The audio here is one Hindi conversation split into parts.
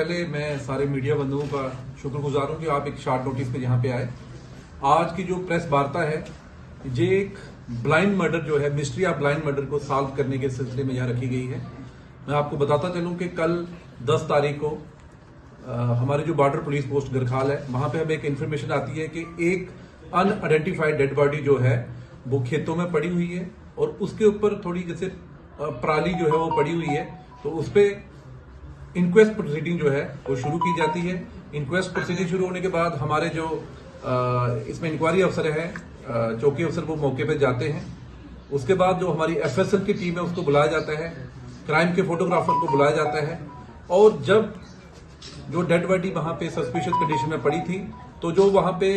पहले मैं सारे मीडिया बंधुओं का शुक्रगुजार हूं कि आप एक शॉर्ट नोटिस पे यहाँ पे आए। आज की जो प्रेस वार्ता है, ये एक ब्लाइंड मर्डर जो है, मिस्ट्री ऑफ ब्लाइंड मर्डर को सॉल्व करने के सिलसिले में यहाँ रखी गई है। मैं आपको बताता चलूं कि कल 10 तारीख को हमारी जो बॉर्डर पुलिस पोस्ट गरखाल है, वहां पे हमें एक इन्फॉर्मेशन आती है कि एक अनआइडेंटिफाइड डेड बॉडी जो है वो खेतों में पड़ी हुई है और उसके ऊपर थोड़ी जैसे पराली जो है वो पड़ी हुई है। तो उस पर इंक्वेस्ट प्रोसीडिंग जो है वो शुरू की जाती है। इंक्वेस्ट प्रोसीडिंग शुरू होने के बाद हमारे जो इसमें इंक्वायरी अफसर है, चौकी अफसर, वो मौके पे जाते हैं। उसके बाद जो हमारी एफएसएल की टीम है उसको बुलाया जाता है, क्राइम के फोटोग्राफर को बुलाया जाता है। और जब जो डेड बॉडी वहां पे सस्पिशियस कंडीशन में पड़ी थी, तो जो वहां पे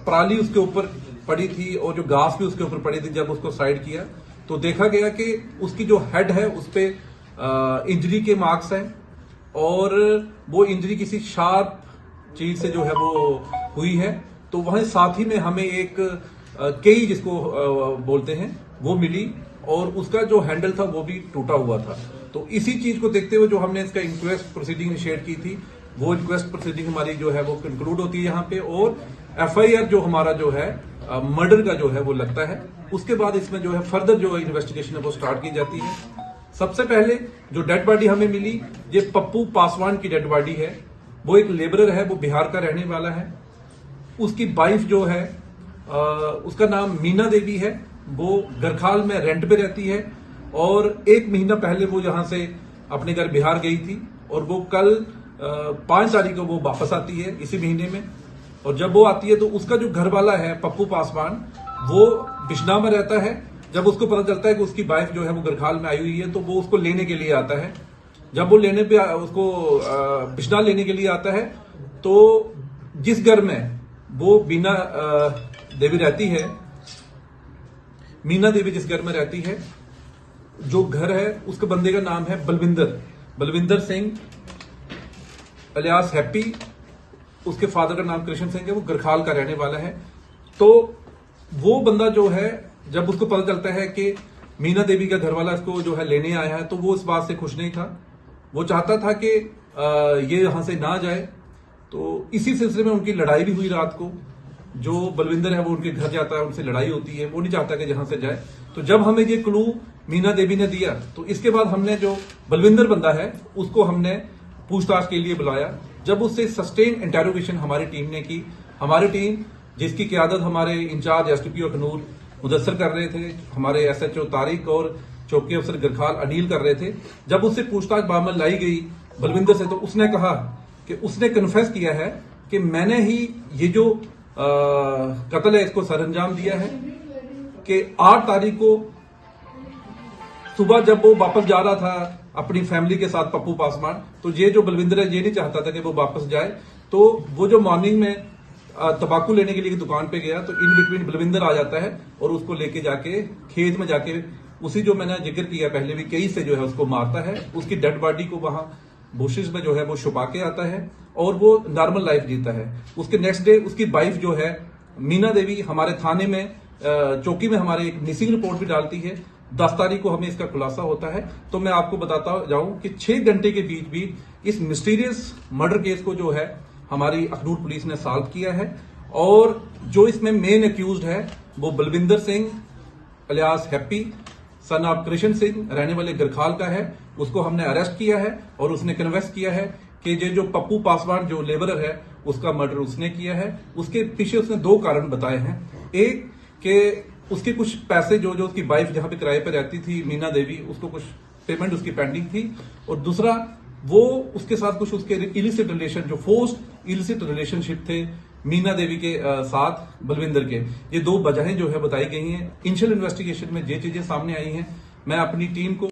पराली उसके ऊपर पड़ी थी और जो घास भी उसके ऊपर पड़ी थी, जब उसको साइड किया तो देखा गया कि उसकी जो हेड है उस पर इंजरी के मार्क्स हैं और वो इंजरी किसी शार्प चीज से जो है वो हुई है। तो वहीं साथ ही में हमें एक कई जिसको बोलते हैं वो मिली और उसका जो हैंडल था वो भी टूटा हुआ था। तो इसी चीज को देखते हुए जो हमने इसका इंक्वेस्ट प्रोसीडिंग इनिशिएट की थी, वो इंक्वेस्ट प्रोसीडिंग हमारी जो है वो कंक्लूड होती है यहाँ पे और एफआईआर जो हमारा जो है मर्डर का जो है वो लगता है। उसके बाद इसमें जो है फर्दर जो इन्वेस्टिगेशन है वो स्टार्ट की जाती है। सबसे पहले जो डेड बॉडी हमें मिली, ये पप्पू पासवान की डेड बॉडी है। वो एक लेबरर है, वो बिहार का रहने वाला है। उसकी वाइफ जो है उसका नाम मीना देवी है, वो गरखाल में रेंट पे रहती है और 1 महीना पहले वो यहां से अपने घर बिहार गई थी और वो कल 5 तारीख को वो वापस आती है इसी महीने में। और जब वो आती है तो उसका जो घर वाला है पप्पू पासवान, वो बिश्ना में रहता है। जब उसको पता चलता है कि उसकी वाइफ जो है वो गरखाल में आई हुई है, तो वो उसको लेने के लिए आता है। जब वो लेने पे उसको बिश्ना लेने के लिए आता है, तो जिस घर में वो मीना देवी रहती है, मीना देवी जिस घर में रहती है, जो घर है उसके बंदे का नाम है बलविंदर सिंह अलियास हैप्पी। उसके फादर का नाम कृष्ण सिंह है, वो गरखाल का रहने वाला है। तो वो बंदा जो है, जब उसको पता चलता है कि मीना देवी का घरवाला इसको जो है लेने आया है, तो वो इस बात से खुश नहीं था। वो चाहता था कि ये यहां से ना जाए। तो इसी सिलसिले में उनकी लड़ाई भी हुई रात को। जो बलविंदर है वो उनके घर जाता है, उनसे लड़ाई होती है, वो नहीं चाहता कि जहां से जाए। तो जब हमें ये क्लू मीना देवी ने दिया, तो इसके बाद हमने जो बलविंदर बंदा है उसको हमने पूछताछ के लिए बुलाया। जब उससे सस्टेन इंटेरोगेशन हमारी टीम ने की, हमारी टीम जिसकी क़यादत हमारे इंचार्ज एसडीपी अखनूर मुदस्सर कर रहे थे, हमारे एसएचओ तारिक और चौकी अफसर गरखाल अनिल कर रहे थे। जब उससे पूछताछ बामल लाई गई बलविंदर से, तो उसने कहा कि उसने कन्फेस किया है कि मैंने ही ये जो कत्ल है इसको सरअंजाम दिया है। कि 8 तारीख को सुबह जब वो वापस जा रहा था अपनी फैमिली के साथ पप्पू पासवान, तो ये जो बलविंदर है ये नहीं चाहता था कि वो वापस जाए। तो वो जो मॉर्निंग में तंबाकू लेने के लिए दुकान पे गया, तो इन बिटवीन बलविंदर आ जाता है और उसको लेके जाके खेत में जाके उसी जो मैंने जिक्र किया पहले भी, कई से जो है उसको मारता है। उसकी डेड बॉडी को वहां बुशेस में जो है वो छुपा के आता है और वो नॉर्मल लाइफ जीता है। उसके नेक्स्ट डे उसकी वाइफ जो है मीना देवी हमारे थाने में चौकी में हमारे एक मिसिंग रिपोर्ट भी डालती है। 10 तारीख को हमें इसका खुलासा होता है। तो मैं आपको बताता जाऊं कि 6 घंटे के बीच भी इस मिस्टीरियस मर्डर केस को जो है हमारी अखनूर पुलिस ने सॉल्व किया है। और जो इसमें मेन अक्यूज्ड है वो Balwinder Singh alias Happy son of Krishna Singh रहने वाले गरखाल का है। उसको हमने अरेस्ट किया है और उसने कन्फेस किया है कि ये जो पप्पू पासवान जो लेबरर है उसका मर्डर उसने किया है। उसके पीछे उसने 2 कारण बताए हैं। एक कि उसके कुछ पैसे जो उसकी वाइफ जहां पे किराए पे रहती थी मीना देवी, उसको कुछ पेमेंट उसकी पेंडिंग थी। और दूसरा, वो उसके साथ कुछ उसके इलिसिट रिलेशन, जो फोर्स्ड इलिसिट रिलेशनशिप थे मीना देवी के साथ बलविंदर के। ये 2 वजहें जो है बताई गई हैं। इनिशियल इन्वेस्टिगेशन में ये चीजें सामने आई हैं। मैं अपनी टीम को